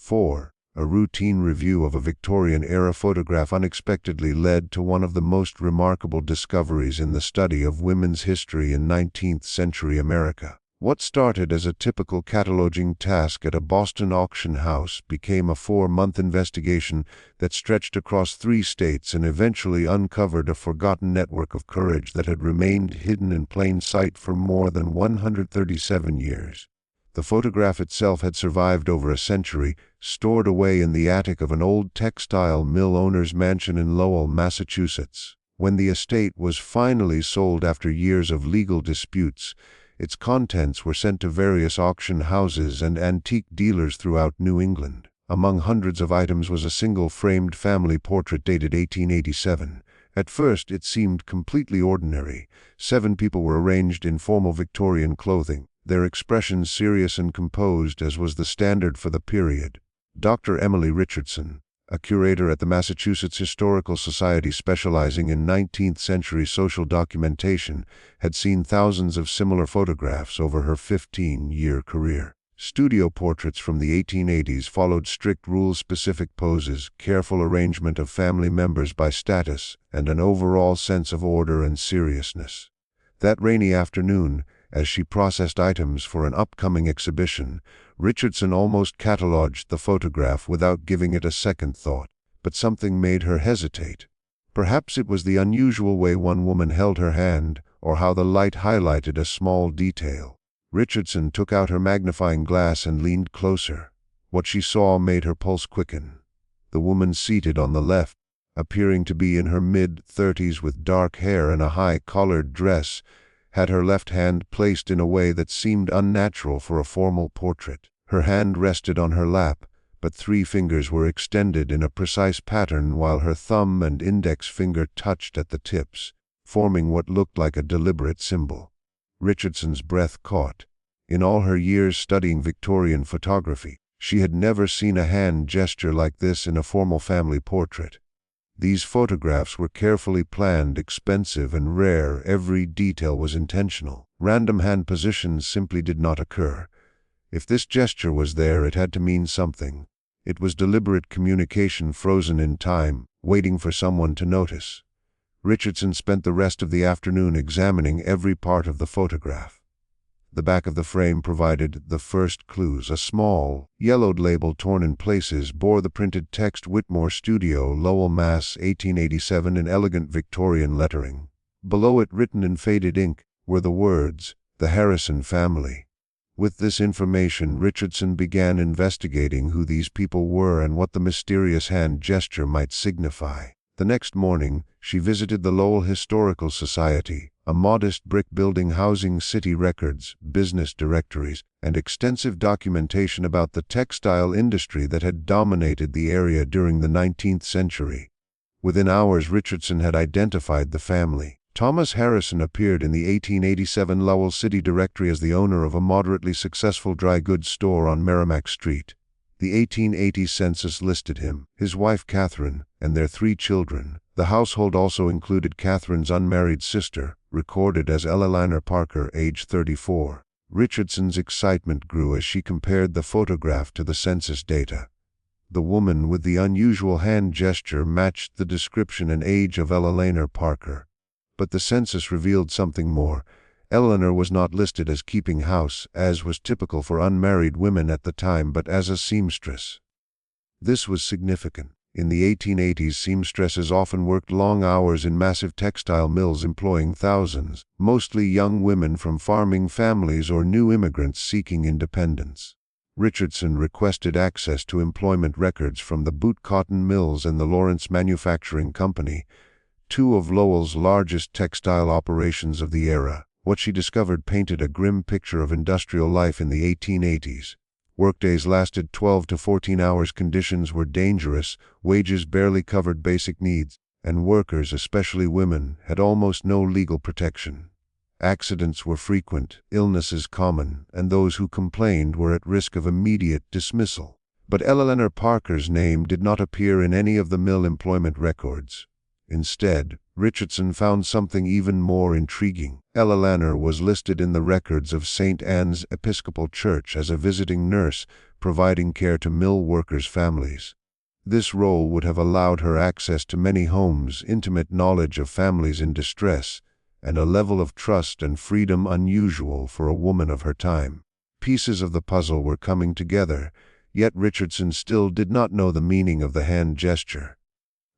4. A routine review of a Victorian-era photograph unexpectedly led to one of the most remarkable discoveries in the study of women's history in 19th-century America. What started as a typical cataloging task at a Boston auction house became a 4-month investigation that stretched across 3 states and eventually uncovered a forgotten network of courage that had remained hidden in plain sight for more than 137 years. The photograph itself had survived over a century, stored away in the attic of an old textile mill owner's mansion in Lowell, Massachusetts. When the estate was finally sold after years of legal disputes, its contents were sent to various auction houses and antique dealers throughout New England. Among hundreds of items was a single framed family portrait dated 1887. At first, it seemed completely ordinary. 7 people were arranged in formal Victorian clothing, their expressions serious and composed as was the standard for the period. Dr. Emily Richardson, a curator at the Massachusetts Historical Society specializing in 19th-century social documentation, had seen thousands of similar photographs over her 15-year career. Studio portraits from the 1880s followed strict rules-specific poses, careful arrangement of family members by status, and an overall sense of order and seriousness. That rainy afternoon, as she processed items for an upcoming exhibition, Richardson almost cataloged the photograph without giving it a second thought. But something made her hesitate. Perhaps it was the unusual way one woman held her hand, or how the light highlighted a small detail. Richardson took out her magnifying glass and leaned closer. What she saw made her pulse quicken. The woman seated on the left, appearing to be in her mid-30s with dark hair and a high-collared dress, had her left hand placed in a way that seemed unnatural for a formal portrait. Her hand rested on her lap, but 3 fingers were extended in a precise pattern while her thumb and index finger touched at the tips, forming what looked like a deliberate symbol. Richardson's breath caught. In all her years studying Victorian photography, she had never seen a hand gesture like this in a formal family portrait. These photographs were carefully planned, expensive, and rare. Every detail was intentional. Random hand positions simply did not occur. If this gesture was there, it had to mean something. It was deliberate communication frozen in time, waiting for someone to notice. Richardson spent the rest of the afternoon examining every part of the photograph. The back of the frame provided the first clues. A small, yellowed label torn in places bore the printed text Whitmore Studio, Lowell, Mass. 1887 in elegant Victorian lettering. Below it, written in faded ink, were the words, "The Harrison Family." With this information, Richardson began investigating who these people were and what the mysterious hand gesture might signify. The next morning, she visited the Lowell Historical Society, a modest brick building housing city records, business directories, and extensive documentation about the textile industry that had dominated the area during the 19th century. Within hours, Richardson had identified the family. Thomas Harrison appeared in the 1887 Lowell City Directory as the owner of a moderately successful dry goods store on Merrimack Street. The 1880 census listed him, his wife Catherine, and their 3 children. The household also included Catherine's unmarried sister, recorded as Eleanor Parker, age 34. Richardson's excitement grew as she compared the photograph to the census data. The woman with the unusual hand gesture matched the description and age of Eleanor Parker. But the census revealed something more. Eleanor was not listed as keeping house, as was typical for unmarried women at the time, but as a seamstress. This was significant. In the 1880s, seamstresses often worked long hours in massive textile mills employing thousands, mostly young women from farming families or new immigrants seeking independence. Richardson requested access to employment records from the Boot Cotton Mills and the Lawrence Manufacturing Company, 2 of Lowell's largest textile operations of the era. What she discovered painted a grim picture of industrial life in the 1880s. Workdays lasted 12 to 14 hours, conditions were dangerous, wages barely covered basic needs, and workers, especially women, had almost no legal protection. Accidents were frequent, illnesses common, and those who complained were at risk of immediate dismissal. But Eleanor Parker's name did not appear in any of the mill employment records. Instead, Richardson found something even more intriguing. Ella Lanner was listed in the records of St. Anne's Episcopal Church as a visiting nurse, providing care to mill workers' families. This role would have allowed her access to many homes, intimate knowledge of families in distress, and a level of trust and freedom unusual for a woman of her time. Pieces of the puzzle were coming together, yet Richardson still did not know the meaning of the hand gesture.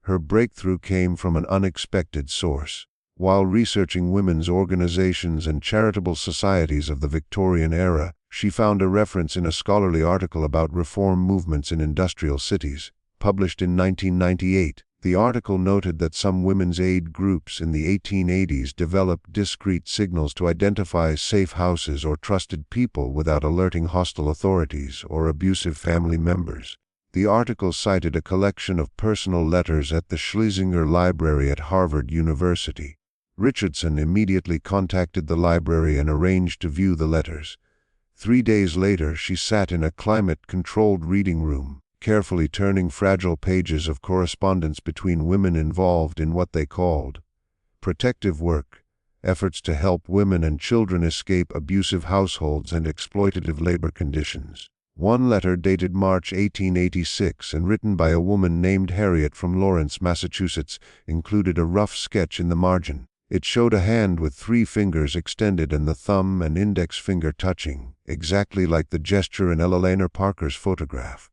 Her breakthrough came from an unexpected source. While researching women's organizations and charitable societies of the Victorian era, she found a reference in a scholarly article about reform movements in industrial cities, published in 1998. The article noted that some women's aid groups in the 1880s developed discreet signals to identify safe houses or trusted people without alerting hostile authorities or abusive family members. The article cited a collection of personal letters at the Schlesinger Library at Harvard University. Richardson immediately contacted the library and arranged to view the letters. 3 days later, she sat in a climate-controlled reading room, carefully turning fragile pages of correspondence between women involved in what they called protective work, efforts to help women and children escape abusive households and exploitative labor conditions. One letter dated March 1886 and written by a woman named Harriet from Lawrence, Massachusetts, included a rough sketch in the margin. It showed a hand with 3 fingers extended and the thumb and index finger touching, exactly like the gesture in Ella Lanner Parker's photograph.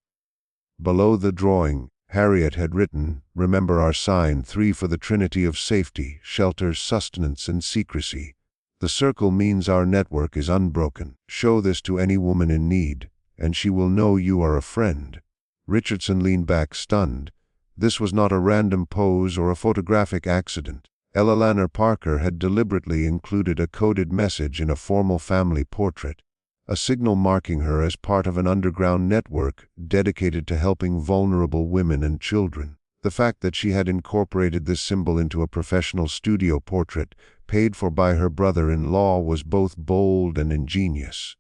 Below the drawing, Harriet had written, "Remember our sign, 3 for the Trinity of safety, shelter, sustenance, and secrecy. The circle means our network is unbroken. Show this to any woman in need, and she will know you are a friend." Richardson leaned back stunned. This was not a random pose or a photographic accident. Ella Lanner Parker had deliberately included a coded message in a formal family portrait, a signal marking her as part of an underground network dedicated to helping vulnerable women and children. The fact that she had incorporated this symbol into a professional studio portrait, paid for by her brother-in-law, was both bold and ingenious.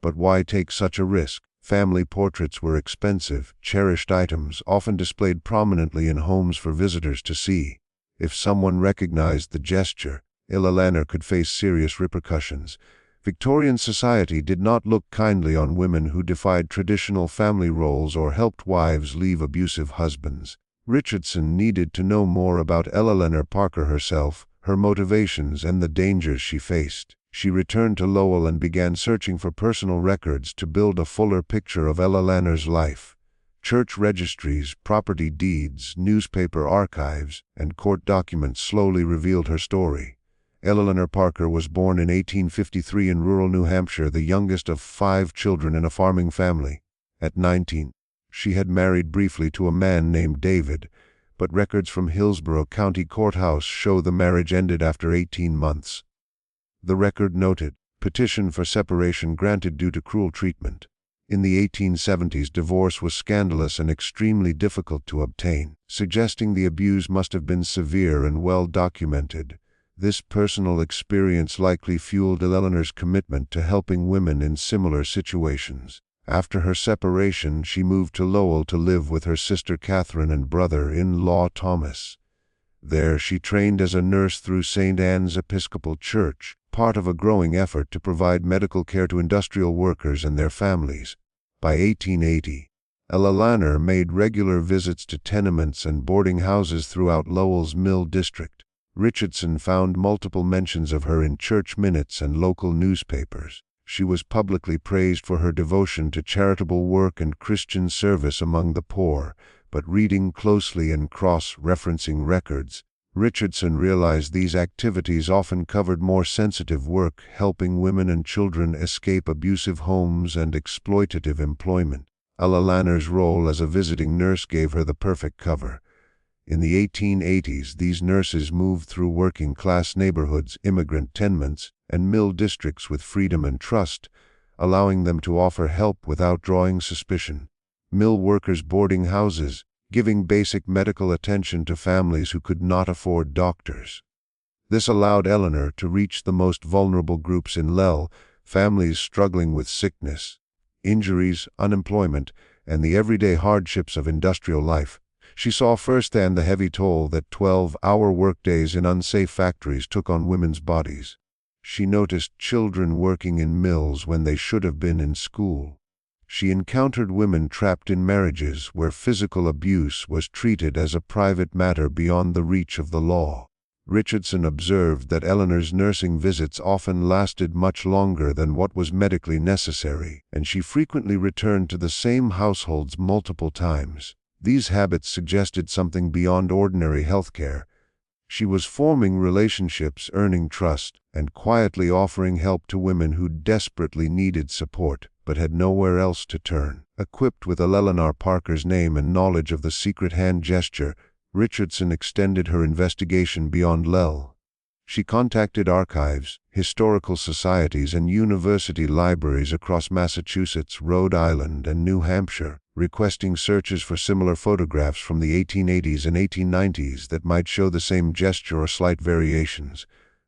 But why take such a risk? Family portraits were expensive, cherished items, often displayed prominently in homes for visitors to see. If someone recognized the gesture, Ella Lanner could face serious repercussions. Victorian society did not look kindly on women who defied traditional family roles or helped wives leave abusive husbands. Richardson needed to know more about Ella Lanner Parker herself, her motivations, and the dangers she faced. She returned to Lowell and began searching for personal records to build a fuller picture of Ella Lanner's life. Church registries, property deeds, newspaper archives, and court documents slowly revealed her story. Ella Lanner Parker was born in 1853 in rural New Hampshire, the youngest of 5 children in a farming family. At 19, she had married briefly to a man named David, but records from Hillsborough County Courthouse show the marriage ended after 18 months. The record noted, "Petition for separation granted due to cruel treatment." In the 1870s, divorce was scandalous and extremely difficult to obtain, suggesting the abuse must have been severe and well documented. This personal experience likely fueled Ella Lanner's commitment to helping women in similar situations. After her separation, she moved to Lowell to live with her sister Catherine and brother-in-law Thomas. There, she trained as a nurse through St. Anne's Episcopal Church, part of a growing effort to provide medical care to industrial workers and their families. By 1880, Ella Lanner made regular visits to tenements and boarding houses throughout Lowell's Mill District. Richardson found multiple mentions of her in church minutes and local newspapers. She was publicly praised for her devotion to charitable work and Christian service among the poor, but reading closely and cross-referencing records, Richardson realized these activities often covered more sensitive work, helping women and children escape abusive homes and exploitative employment. Ella Lanner's role as a visiting nurse gave her the perfect cover. In the 1880s, these nurses moved through working-class neighborhoods, immigrant tenements, and mill districts with freedom and trust, allowing them to offer help without drawing suspicion. Mill workers' boarding houses, giving basic medical attention to families who could not afford doctors. This allowed Eleanor to reach the most vulnerable groups in Lowell, families struggling with sickness, injuries, unemployment, and the everyday hardships of industrial life. She saw firsthand the heavy toll that 12-hour workdays in unsafe factories took on women's bodies. She noticed children working in mills when they should have been in school. She encountered women trapped in marriages where physical abuse was treated as a private matter beyond the reach of the law. Richardson observed that Eleanor's nursing visits often lasted much longer than what was medically necessary, and she frequently returned to the same households multiple times. These habits suggested something beyond ordinary healthcare. She was forming relationships, earning trust, and quietly offering help to women who desperately needed support but had nowhere else to turn. Equipped with Eleanor Parker's name and knowledge of the secret hand gesture, Richardson extended her investigation beyond Lell. She contacted archives, historical societies, and university libraries across Massachusetts, Rhode Island, and New Hampshire, requesting searches for similar photographs from the 1880s and 1890s that might show the same gesture or slight variations.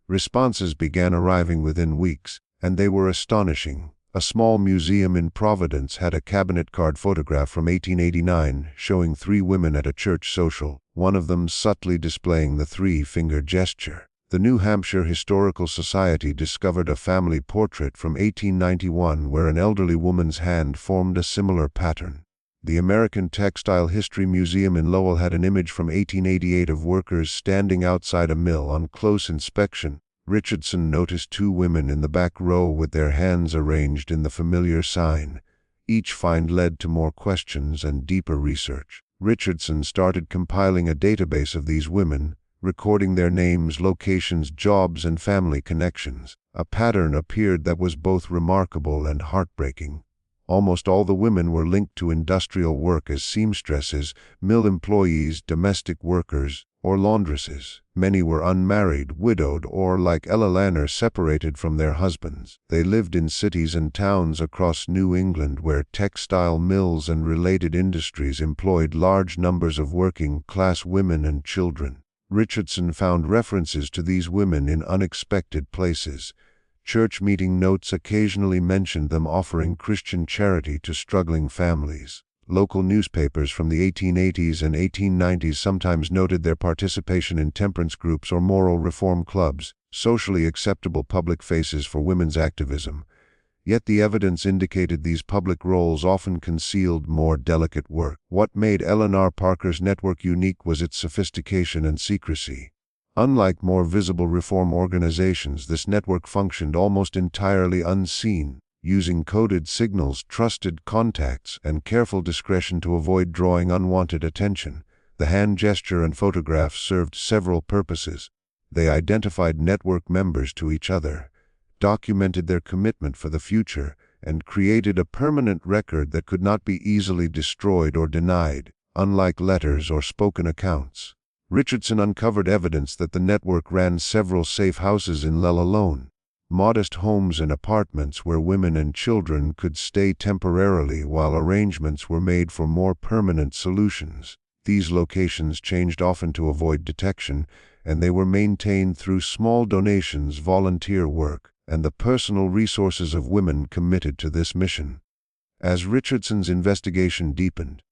Responses began arriving within weeks, and they were astonishing. A small museum in Providence had a cabinet card photograph from 1889 showing 3 women at a church social, one of them subtly displaying the 3-finger gesture. The New Hampshire Historical Society discovered a family portrait from 1891 where an elderly woman's hand formed a similar pattern. The American Textile History Museum in Lowell had an image from 1888 of workers standing outside a mill. On close inspection, Richardson noticed 2 women in the back row with their hands arranged in the familiar sign. Each find led to more questions and deeper research. Richardson started compiling a database of these women, recording their names, locations, jobs, and family connections. A pattern appeared that was both remarkable and heartbreaking. Almost all the women were linked to industrial work as seamstresses, mill employees, domestic workers, or laundresses. Many were unmarried, widowed, or, like Ella Lanner, separated from their husbands. They lived in cities and towns across New England where textile mills and related industries employed large numbers of working-class women and children. Richardson found references to these women in unexpected places. Church meeting notes occasionally mentioned them offering Christian charity to struggling families. Local newspapers from the 1880s and 1890s sometimes noted their participation in temperance groups or moral reform clubs, socially acceptable public faces for women's activism. Yet the evidence indicated these public roles often concealed more delicate work. What made Eleanor Parker's network unique was its sophistication and secrecy. Unlike more visible reform organizations, this network functioned almost entirely unseen, using coded signals, trusted contacts, and careful discretion to avoid drawing unwanted attention. The hand gesture and photographs served several purposes. They identified network members to each other, documented their commitment for the future, and created a permanent record that could not be easily destroyed or denied, unlike letters or spoken accounts. Richardson uncovered evidence that the network ran several safe houses in Lell alone, modest homes and apartments where women and children could stay temporarily while arrangements were made for more permanent solutions. These locations changed often to avoid detection, and they were maintained through small donations, volunteer work, and the personal resources of women committed to this mission. As Richardson's investigation deepened,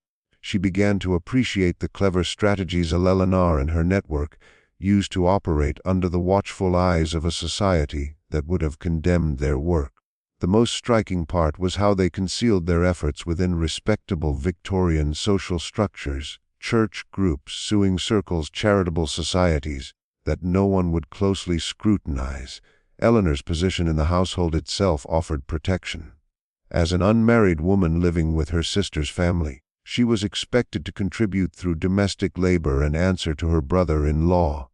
she began to appreciate the clever strategies Eleanor and her network used to operate under the watchful eyes of a society that would have condemned their work. The most striking part was how they concealed their efforts within respectable Victorian social structures, church groups, sewing circles, charitable societies, that no one would closely scrutinize. Eleanor's position in the household itself offered protection. As an unmarried woman living with her sister's family, she was expected to contribute through domestic labor and answer to her brother-in-law.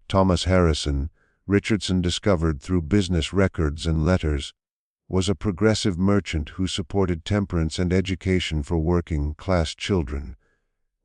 Thomas Harrison, Richardson discovered through business records and letters, was a progressive merchant who supported temperance and education for working-class children.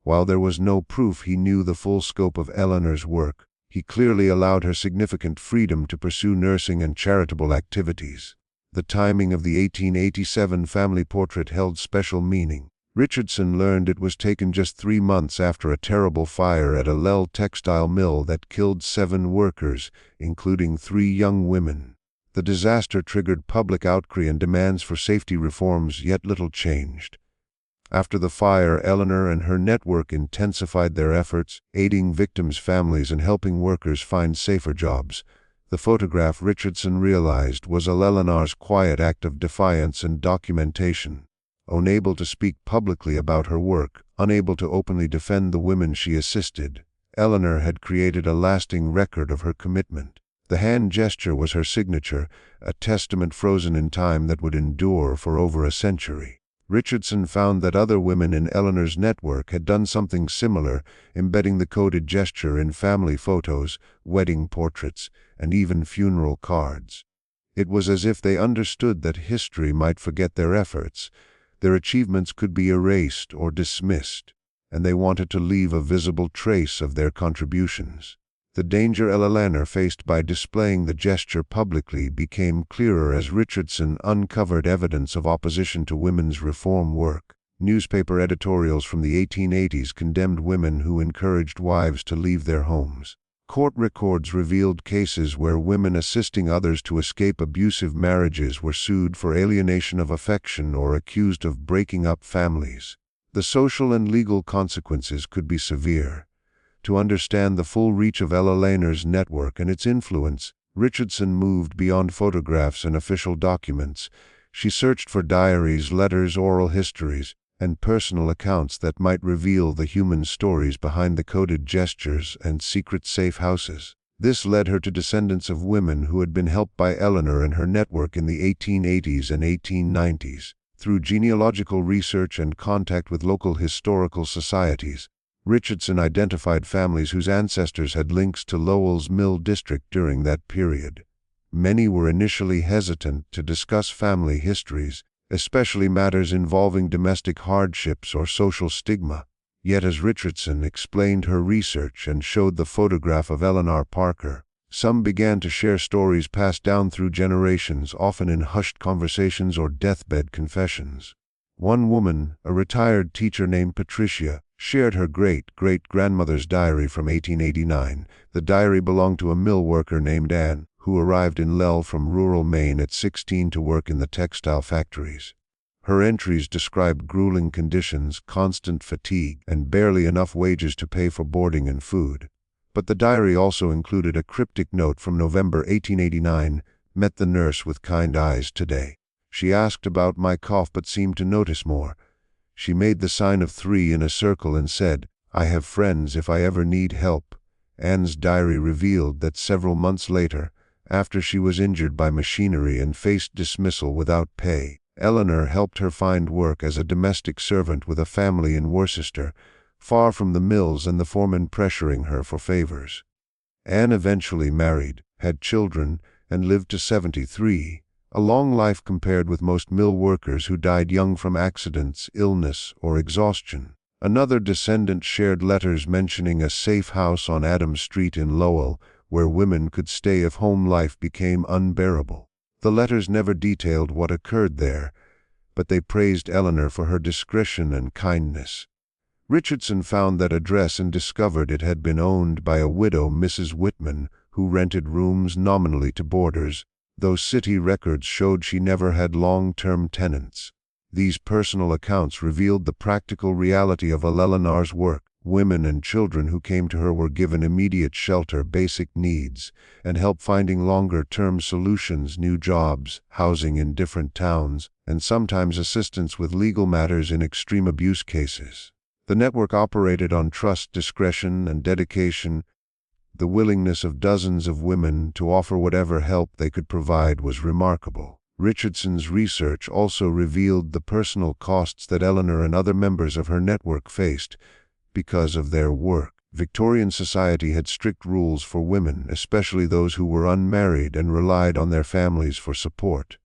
While there was no proof he knew the full scope of Eleanor's work, he clearly allowed her significant freedom to pursue nursing and charitable activities. The timing of the 1887 family portrait held special meaning. Richardson learned it was taken just 3 months after a terrible fire at a Lell textile mill that killed 7 workers, including 3 young women. The disaster triggered public outcry and demands for safety reforms, yet little changed. After the fire, Eleanor and her network intensified their efforts, aiding victims' families and helping workers find safer jobs. The photograph, Richardson realized, was Eleanor's quiet act of defiance and documentation. Unable to speak publicly about her work, unable to openly defend the women she assisted, Eleanor had created a lasting record of her commitment. The hand gesture was her signature, a testament frozen in time that would endure for over a century. Richardson found that other women in Eleanor's network had done something similar, embedding the coded gesture in family photos, wedding portraits, and even funeral cards. It was as if they understood that history might forget their efforts, their achievements could be erased or dismissed, and they wanted to leave a visible trace of their contributions. The danger Eleanor faced by displaying the gesture publicly became clearer as Richardson uncovered evidence of opposition to women's reform work. Newspaper editorials from the 1880s condemned women who encouraged wives to leave their homes. Court records revealed cases where women assisting others to escape abusive marriages were sued for alienation of affection or accused of breaking up families. The social and legal consequences could be severe. To understand the full reach of Eleanor's network and its influence, Richardson moved beyond photographs and official documents. She searched for diaries, letters, oral histories, and personal accounts that might reveal the human stories behind the coded gestures and secret safe houses. This led her to descendants of women who had been helped by Eleanor and her network in the 1880s and 1890s. Through genealogical research and contact with local historical societies, Richardson identified families whose ancestors had links to Lowell's Mill district during that period. Many were initially hesitant to discuss family histories, especially matters involving domestic hardships or social stigma. Yet as Richardson explained her research and showed the photograph of Eleanor Parker, some began to share stories passed down through generations, often in hushed conversations or deathbed confessions. One woman, a retired teacher named Patricia, shared her great-great-grandmother's diary from 1889. The diary belonged to a mill worker named Anne, who arrived in Lell from rural Maine at 16 to work in the textile factories. Her entries described grueling conditions, constant fatigue, and barely enough wages to pay for boarding and food. But the diary also included a cryptic note from November 1889, "Met the nurse with kind eyes today. She asked about my cough but seemed to notice more. She made the sign of 3 in a circle and said, 'I have friends if I ever need help.'" Anne's diary revealed that several months later, after she was injured by machinery and faced dismissal without pay, Eleanor helped her find work as a domestic servant with a family in Worcester, far from the mills and the foreman pressuring her for favors. Anne eventually married, had children, and lived to 73. A long life compared with most mill workers who died young from accidents, illness, or exhaustion. Another descendant shared letters mentioning a safe house on Adams Street in Lowell, where women could stay if home life became unbearable. The letters never detailed what occurred there, but they praised Eleanor for her discretion and kindness. Richardson found that address and discovered it had been owned by a widow, Mrs. Whitman, who rented rooms nominally to boarders, though city records showed she never had long-term tenants. These personal accounts revealed the practical reality of Eleanor's work. Women and children who came to her were given immediate shelter, basic needs, and help finding longer-term solutions, new jobs, housing in different towns, and sometimes assistance with legal matters in extreme abuse cases. The network operated on trust, discretion, and dedication. The willingness of dozens of women to offer whatever help they could provide was remarkable. Richardson's research also revealed the personal costs that Eleanor and other members of her network faced because of their work. Victorian society had strict rules for women, especially those who were unmarried and relied on their families for support.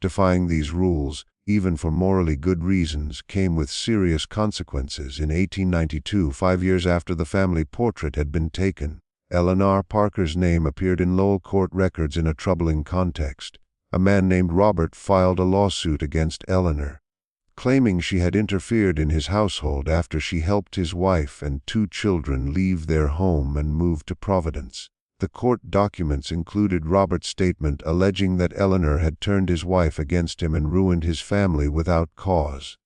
Defying these rules, even for morally good reasons, came with serious consequences. In 1892, 5 years after the family portrait had been taken, Eleanor Parker's name appeared in Lowell court records in a troubling context. A man named Robert filed a lawsuit against Eleanor, claiming she had interfered in his household after she helped his wife and 2 children leave their home and move to Providence. The court documents included Robert's statement alleging that Eleanor had turned his wife against him and ruined his family without cause.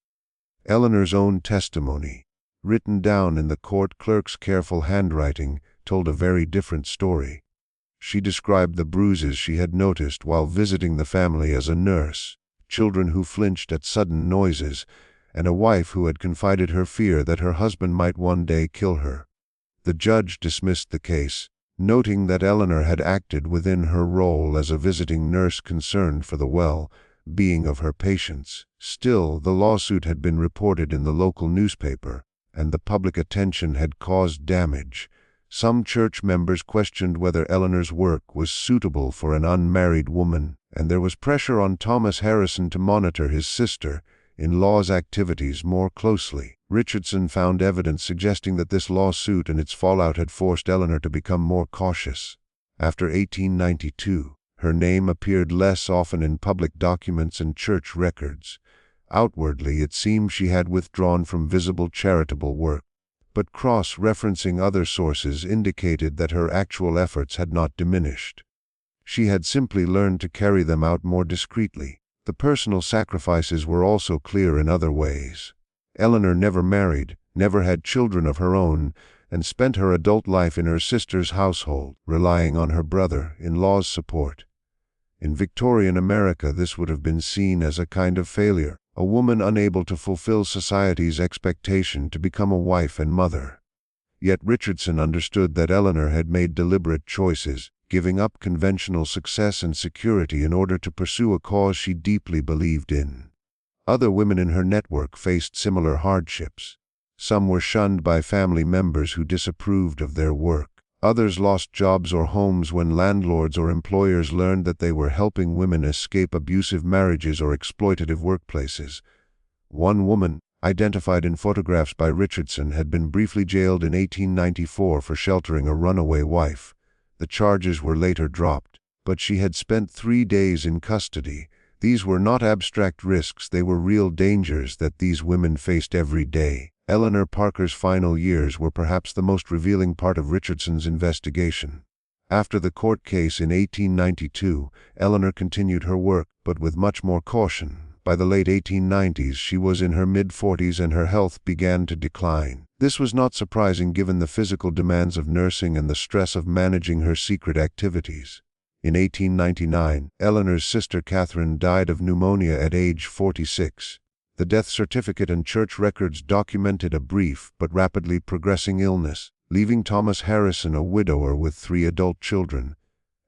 Eleanor's own testimony, written down in the court clerk's careful handwriting, told a very different story. She described the bruises she had noticed while visiting the family as a nurse, children who flinched at sudden noises, and a wife who had confided her fear that her husband might one day kill her. The judge dismissed the case, noting that Eleanor had acted within her role as a visiting nurse concerned for the well-being of her patients. Still, the lawsuit had been reported in the local newspaper, and the public attention had caused damage. Some church members questioned whether Eleanor's work was suitable for an unmarried woman, and there was pressure on Thomas Harrison to monitor his sister-in-law's activities more closely. Richardson found evidence suggesting that this lawsuit and its fallout had forced Eleanor to become more cautious. After 1892, her name appeared less often in public documents and church records. Outwardly, it seemed she had withdrawn from visible charitable work, but cross-referencing other sources indicated that her actual efforts had not diminished. She had simply learned to carry them out more discreetly. The personal sacrifices were also clear in other ways. Eleanor never married, never had children of her own, and spent her adult life in her sister's household, relying on her brother-in-law's support. In Victorian America, this would have been seen as a kind of failure, a woman unable to fulfill society's expectation to become a wife and mother. Yet Richardson understood that Eleanor had made deliberate choices, giving up conventional success and security in order to pursue a cause she deeply believed in. Other women in her network faced similar hardships. Some were shunned by family members who disapproved of their work. Others lost jobs or homes when landlords or employers learned that they were helping women escape abusive marriages or exploitative workplaces. One woman, identified in photographs by Richardson, had been briefly jailed in 1894 for sheltering a runaway wife. The charges were later dropped, but she had spent 3 days in custody. These were not abstract risks, they were real dangers that these women faced every day. Eleanor Parker's final years were perhaps the most revealing part of Richardson's investigation. After the court case in 1892, Eleanor continued her work, but with much more caution. By the late 1890s, she was in her mid-40s and her health began to decline. This was not surprising given the physical demands of nursing and the stress of managing her secret activities. In 1899, Eleanor's sister Catherine died of pneumonia at age 46. The death certificate and church records documented a brief but rapidly progressing illness, leaving Thomas Harrison a widower with 3 adult children.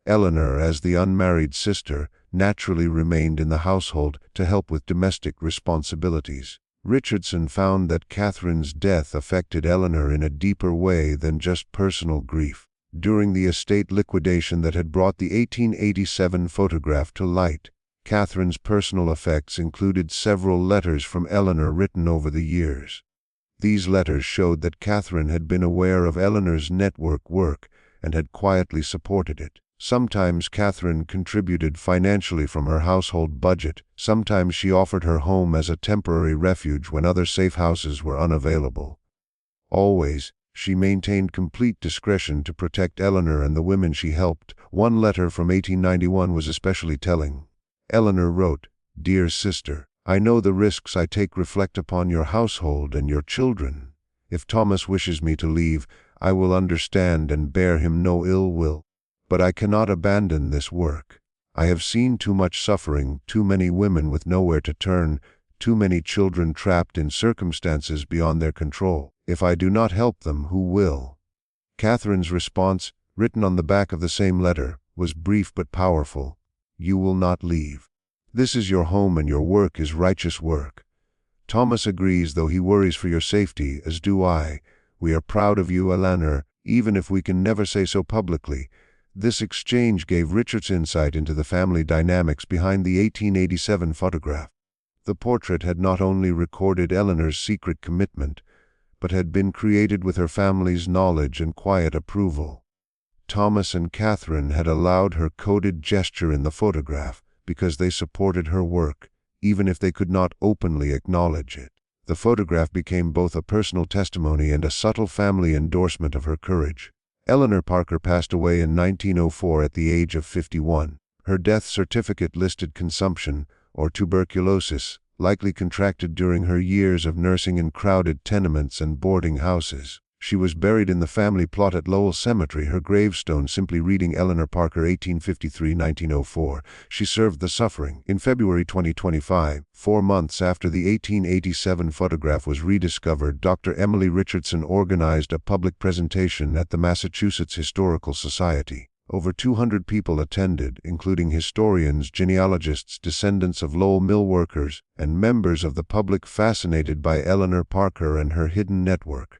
Eleanor, as the unmarried sister, naturally remained in the household to help with domestic responsibilities. Richardson found that Catherine's death affected Eleanor in a deeper way than just personal grief. During the estate liquidation that had brought the 1887 photograph to light, Catherine's personal effects included several letters from Eleanor written over the years. These letters showed that Catherine had been aware of Eleanor's network work and had quietly supported it. Sometimes Catherine contributed financially from her household budget, sometimes she offered her home as a temporary refuge when other safe houses were unavailable. Always, she maintained complete discretion to protect Eleanor and the women she helped. One letter from 1891 was especially telling. Eleanor wrote, "Dear sister, I know the risks I take reflect upon your household and your children. If Thomas wishes me to leave, I will understand and bear him no ill will. But I cannot abandon this work. I have seen too much suffering, too many women with nowhere to turn, too many children trapped in circumstances beyond their control. If I do not help them, who will?" Catherine's response, written on the back of the same letter, was brief but powerful. "You will not leave. This is your home and your work is righteous work. Thomas agrees, though he worries for your safety, as do I. We are proud of you, Eleanor, even if we can never say so publicly." This exchange gave Richard's insight into the family dynamics behind the 1887 photograph. The portrait had not only recorded Eleanor's secret commitment, but had been created with her family's knowledge and quiet approval. Thomas and Catherine had allowed her coded gesture in the photograph because they supported her work, even if they could not openly acknowledge it. The photograph became both a personal testimony and a subtle family endorsement of her courage. Eleanor Parker passed away in 1904 at the age of 51. Her death certificate listed consumption, or tuberculosis, likely contracted during her years of nursing in crowded tenements and boarding houses. She was buried in the family plot at Lowell Cemetery, her gravestone simply reading Eleanor Parker 1853-1904. She served the suffering. In February 2025, 4 months after the 1887 photograph was rediscovered, Dr. Emily Richardson organized a public presentation at the Massachusetts Historical Society. Over 200 people attended, including historians, genealogists, descendants of Lowell mill workers, and members of the public fascinated by Eleanor Parker and her hidden network.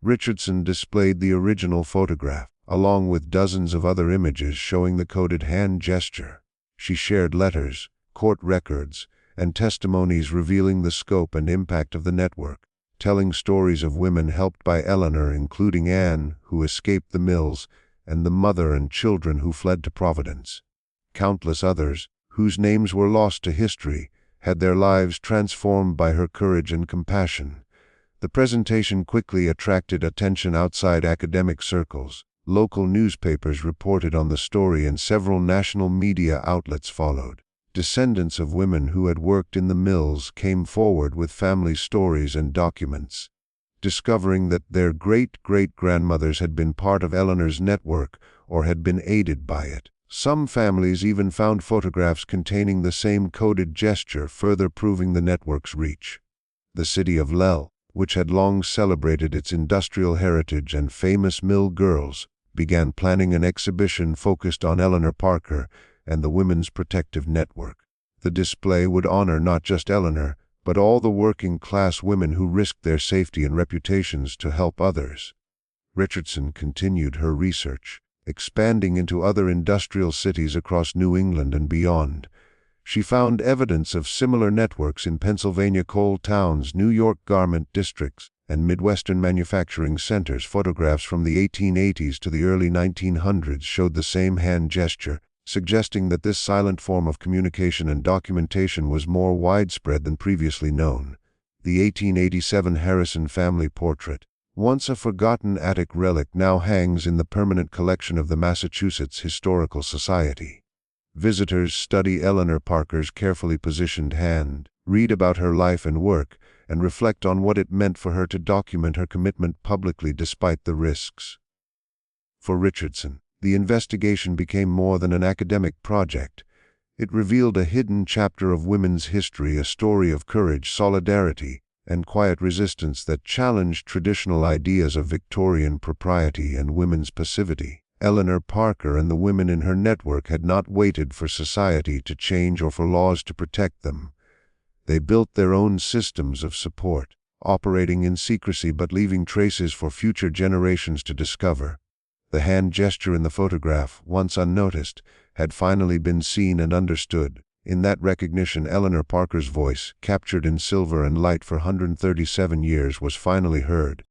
Richardson displayed the original photograph, along with dozens of other images showing the coded hand gesture. She shared letters, court records, and testimonies revealing the scope and impact of the network, telling stories of women helped by Eleanor, including Anne, who escaped the mills, and the mother and children who fled to Providence. Countless others, whose names were lost to history, had their lives transformed by her courage and compassion. The presentation quickly attracted attention outside academic circles. Local newspapers reported on the story and several national media outlets followed. Descendants of women who had worked in the mills came forward with family stories and documents, discovering that their great-great-grandmothers had been part of Eleanor's network or had been aided by it. Some families even found photographs containing the same coded gesture, further proving the network's reach. The city of Lowell, which had long celebrated its industrial heritage and famous mill girls, began planning an exhibition focused on Eleanor Parker and the Women's Protective Network. The display would honor not just Eleanor, but all the working-class women who risked their safety and reputations to help others. Richardson continued her research, expanding into other industrial cities across New England and beyond. She found evidence of similar networks in Pennsylvania coal towns, New York garment districts, and Midwestern manufacturing centers. Photographs from the 1880s to the early 1900s showed the same hand gesture, suggesting that this silent form of communication and documentation was more widespread than previously known. The 1887 Harrison family portrait, once a forgotten attic relic, now hangs in the permanent collection of the Massachusetts Historical Society. Visitors study Eleanor Parker's carefully positioned hand, read about her life and work, and reflect on what it meant for her to document her commitment publicly despite the risks. For Richardson, the investigation became more than an academic project. It revealed a hidden chapter of women's history, a story of courage, solidarity, and quiet resistance that challenged traditional ideas of Victorian propriety and women's passivity. Eleanor Parker and the women in her network had not waited for society to change or for laws to protect them. They built their own systems of support, operating in secrecy but leaving traces for future generations to discover. The hand gesture in the photograph, once unnoticed, had finally been seen and understood. In that recognition, Eleanor Parker's voice, captured in silver and light for 137 years, was finally heard.